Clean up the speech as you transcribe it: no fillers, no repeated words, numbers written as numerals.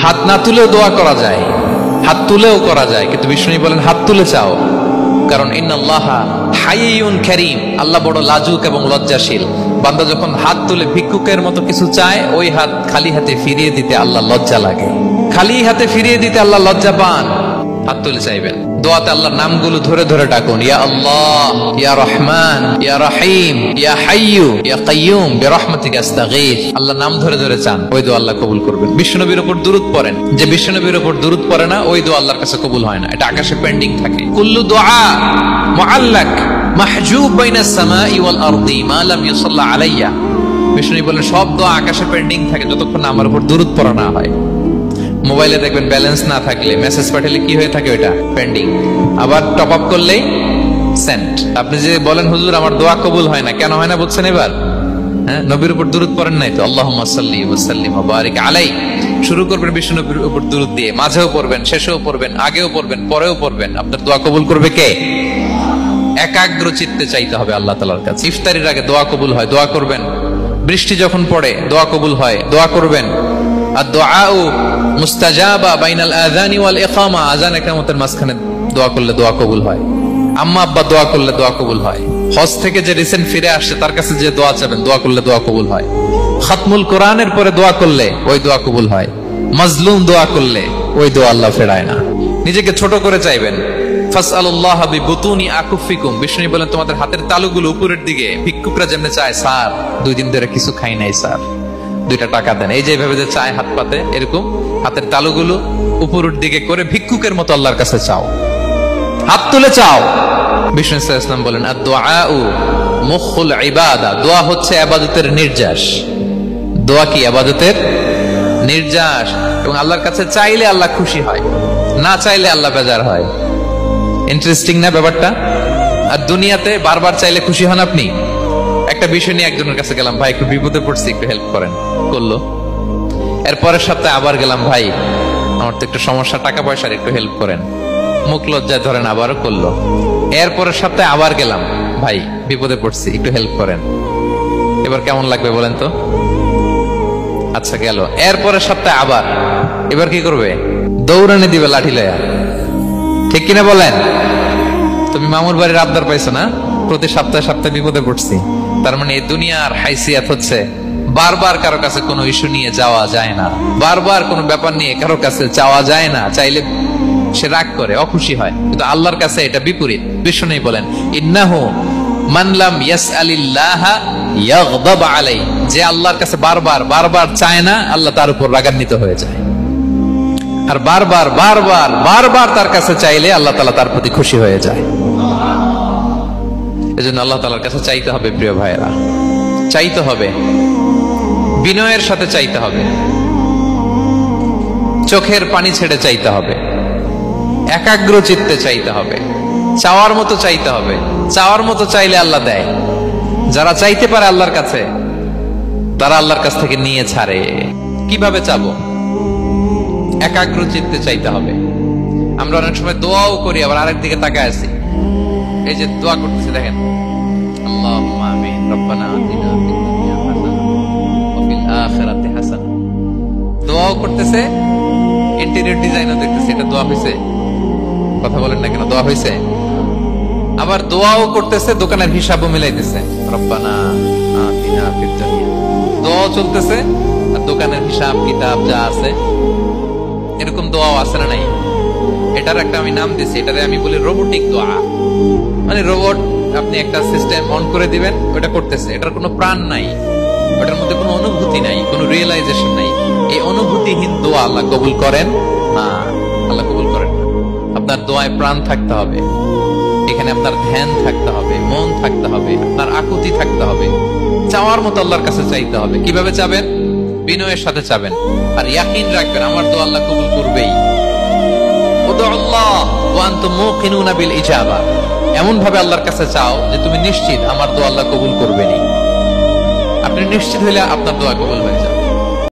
হাত না তুলেও দোয়া করা যায়, হাত তুলেও করা যায়, কিন্তু বিষ্ণু বলেন হাত তুলে চাও, কারণ ইন্নাল্লাহা হাইয়ুন কারীম, আল্লাহ বড় লাজুক এবং লজ্জাশীল। বান্দা যখন হাত তুলে ভিক্ষুকের মতো কিছু চায়, ওই হাত খালি হাতে ফিরিয়ে দিতে আল্লাহ লজ্জা লাগে, খালি হাতে ফিরিয়ে দিতে আল্লাহ লজ্জা পান। হাত তুলে চাইবেন, দোয়াতে আল্লাহর নামগুলো ধরে ধরে ডাকুন, ইয়া আল্লাহ, ইয়া রহমান, ইয়া রহিম, ইয়া হাইয়ু, ইয়া কাইয়ুম, বিরহমাতিকা আস্তাগীথ। আল্লাহর নাম ধরে ধরে চান, ওই দোয়া আল্লাহ কবুল করবেন। বিশ্বনবীর উপর দুরূদ পড়েন, যে বিশ্বনবীর উপর দুরূদ পড়ে না, ওই দোয়া আল্লাহর কাছে কবুল হয় না, এটা আকাশে পেন্ডিং থাকে। কুল্লু দুআ মুআল্লাক মাহজুব বাইনাস সামাই ওয়াল আরদি মা লাম ইউসাল্লা আলাইয়া। বিষ্ণু বলেন সব দোয়া আকাশে পেন্ডিং থাকে যতক্ষণ না আমার উপর দুরূদ পড়া না হয়। মোবাইলে দেখবেন ব্যালেন্স না থাকলে মেসেজ পাঠালে কি হয়ে থাকে, ওটা পেন্ডিং, আবার টপ আপ করলেই সেন্ট। আপনি যে বলেন হুজুর আমার দোয়া কবুল হয় না, কেন হয় না বলছেন এবার? হ্যাঁ, নবীর উপর দুরূদ পড়েন নাই তো। আল্লাহুম্মা সাল্লি ওয়া সাল্লিম ওয়া বারিক আলাইহি। শুরু করবেন বিষ্ণু নবীর উপর দুরূদ দিয়ে, মাঝেও পড়বেন, শেষেও পড়বেন, আগেও পড়বেন, পরেও পড়বেন। আপনার দোয়া কবুল করবে কে? একাগ্র চিত্তে চাইতে হবে আল্লাহ তাআলার কাছে। ইফতারির আগে দোয়া কবুল হয়, দোয়া করবেন। বৃষ্টি যখন পড়ে দোয়া কবুল হয়, দোয়া করবেন। আর দুআউ মুস্তাজাবা বাইনাল আযানি ওয়াল ইকামা, আযান ইকামতের মাঝখানে দোয়া করলে দোয়া কবুল হয়। আম্মা আব্বা দোয়া করলে দোয়া কবুল হয়। হজ থেকে যে রিসেন্ট ফিরে আসছে তার কাছে যে দোয়া চাবেন, দোয়া করলে দোয়া কবুল হয়। খাতমুল কোরআনের পরে দোয়া করলে ওই দোয়া কবুল হয়। মাজলুম দোয়া করলে ওই দোয়া আল্লাহ ফেরায় না। নিজেকে ছোট করে চাইবেন। ফাসআলুল্লাহ বিবুতুনি আকুফিকুম। বিষ্ণু বলেন তোমাদের হাতের তালুগুলো উপরের দিকে, ভিক্ষুকরা যেমনে চায়, স্যার 2 দিন ধরে কিছু খাই নাই স্যার, 2টা টাকা দেন, এই যে এইভাবে যে চায় হাত পাতে, এরকম হাতের তালুগুলো উপরের দিকে করে ভিক্ষুকের মতো আল্লাহর কাছে চাও, হাত তুলে চাও। বিষ্ণু সাল্লাল্লাহু আলাইহি ওয়াসাল্লাম বলেন আদ-দুআউ মুখুল ইবাদা। দোয়া হচ্ছে ইবাদতের নির্যাস। দোয়া কি? ইবাদতের নির্যাস। এবং আল্লাহর কাছে চাইলে আল্লাহ খুশি হয়, না চাইলে আল্লাহ বেজার হয়। ইন্টারেস্টিং না ব্যাপারটা? আর দুনিয়াতে বারবার চাইলে খুশি হন আপনি? একটা বিষয় নিয়ে একজনের কাছে গেলাম, ভাই একটু বিপদে পড়ছি, একটু হেল্প করেন, করলো। এর পরের সপ্তাহে আবার গেলাম, ভাই আমার তো একটু সমস্যা, টাকা পয়সার, একটু হেল্প করেন, মুখ লজ্জায় ধরেন, আবারও করলো। এর পরের সপ্তাহে আবার গেলাম, ভাই বিপদে পড়ছি, একটু হেল্প করেন। এবার কেমন লাগবে বলেন তো? আচ্ছা গেল। এর পরের সপ্তাহে আবার, এবার কি করবে? দৌড়ানি দিবে লাঠি লয়া, ঠিক কিনা বলেন? তুমি মামুর বাড়ির আবদার পাইছো না, প্রতি সপ্তাহে সপ্তাহে বিপদে পড়ছি। তার মানে এই দুনিয়ার হাইসিয়াত হচ্ছে বারবার কারো কাছে কোনো ইস্যু নিয়ে যাওয়া যায় না, বারবার কোনো ব্যাপার নিয়ে কারো কাছে চাওয়া যায় না। চাইলে সে রাগ করে, অখুশি হয়, কিন্তু আল্লাহর কাছে এটা বিপরীত। বিষ্ণু বলেন ইন্নাহু মান লাম ইয়াসআলিল্লাহা ইয়াগদাব আলাইহি। যে আল্লাহর কাছে বারবার বারবার চায় না, আল্লাহ তার উপর রাগান্বিত হয়ে যায়। আর বারবার বারবার বারবার তার কাছে চাইলে আল্লাহ তাআলা তার প্রতি খুশি হয়ে যায়। এজন্য আল্লাহ তাআলার কাছে চাইতে হবে প্রিয় ভাইয়েরা, চাইতে হবে, বিনয়ের সাথে চাইতে হবে, চোখের পানি ছেড়ে চাইতে হবে, একাগ্র চিত্তে চাইতে হবে, চাওয়ার মতো চাইতে হবে। চাওয়ার মতো চাইলে আল্লাহ দেয়। যারা চাইতে পারে আল্লাহর কাছে, তারা আল্লাহর কাছ থেকে নিয়ে ছাড়ে। কিভাবে চাবো? একাগ্র চিত্তে চাইতে হবে। আমরা অনেক সময় দোয়াও করি, আবার আরেক দিকে তাকায় আছি। এই যে দোয়া করতেছি, দেখেন আল্লাহুম্মা আমিন, রব্বানা আতিনা ফিদ দুনিয়া হাসানাহ ওয়া ফিল আখিরাতি হাসানাহ। দোয়াও করতেছে, ইন্টেরিয়র ডিজাইনও দেখতেছে, এটা দোয়া হইছে? কথা বলেন না কেন? দোয়া হইছে? আবার দোয়াও করতেছে, দোকানের হিসাবও মিলাইতেছে, রব্বানা আতিনা ফিদ দুনিয়া। দোয়াও চলতেছে আর দোকানের হিসাব কিতাব যা আছে, এরকম দোয়াও আছে না নাই? এটার একটা আমি নাম দিয়েছি, এটারে আমি বলি রোবোটিক দোয়া। মানে রোবট, আপনি একটা সিস্টেম অন করে দিবেন, ওটা করতেছে, এটার কোনো প্রাণ নাই, ওটার মধ্যে কোনো অনুভূতি নাই, কোনো রিয়েলাইজেশন নাই। এই অনুভূতিহীন দোয়া আল্লাহ কবুল করেন না, আল্লাহ কবুল করেন না। আপনার দোয়ায় প্রাণ থাকতে হবে, এখানে আপনার ধ্যান থাকতে হবে, মন থাকতে হবে, আপনার আকুতি থাকতে হবে, চাওয়ার মতো আল্লাহর কাছে চাইতে হবে। কিভাবে চাবেন? বিনয়ের সাথে চাবেন, আর ইয়াকিন রাখবেন আমার দোয়া আল্লাহ কবুল করবেই। উদুল্লাহ ওয়া আনতুম মুকিনুনা বিল ইজাবা। এমন ভাবে আল্লাহর কাছে চাও যে তুমি নিশ্চিত আমার দোয়া আল্লাহ কবুল করবেনই। আপনি নিশ্চিত হইলে আপনার দোয়া কবুল হয়ে যাবে।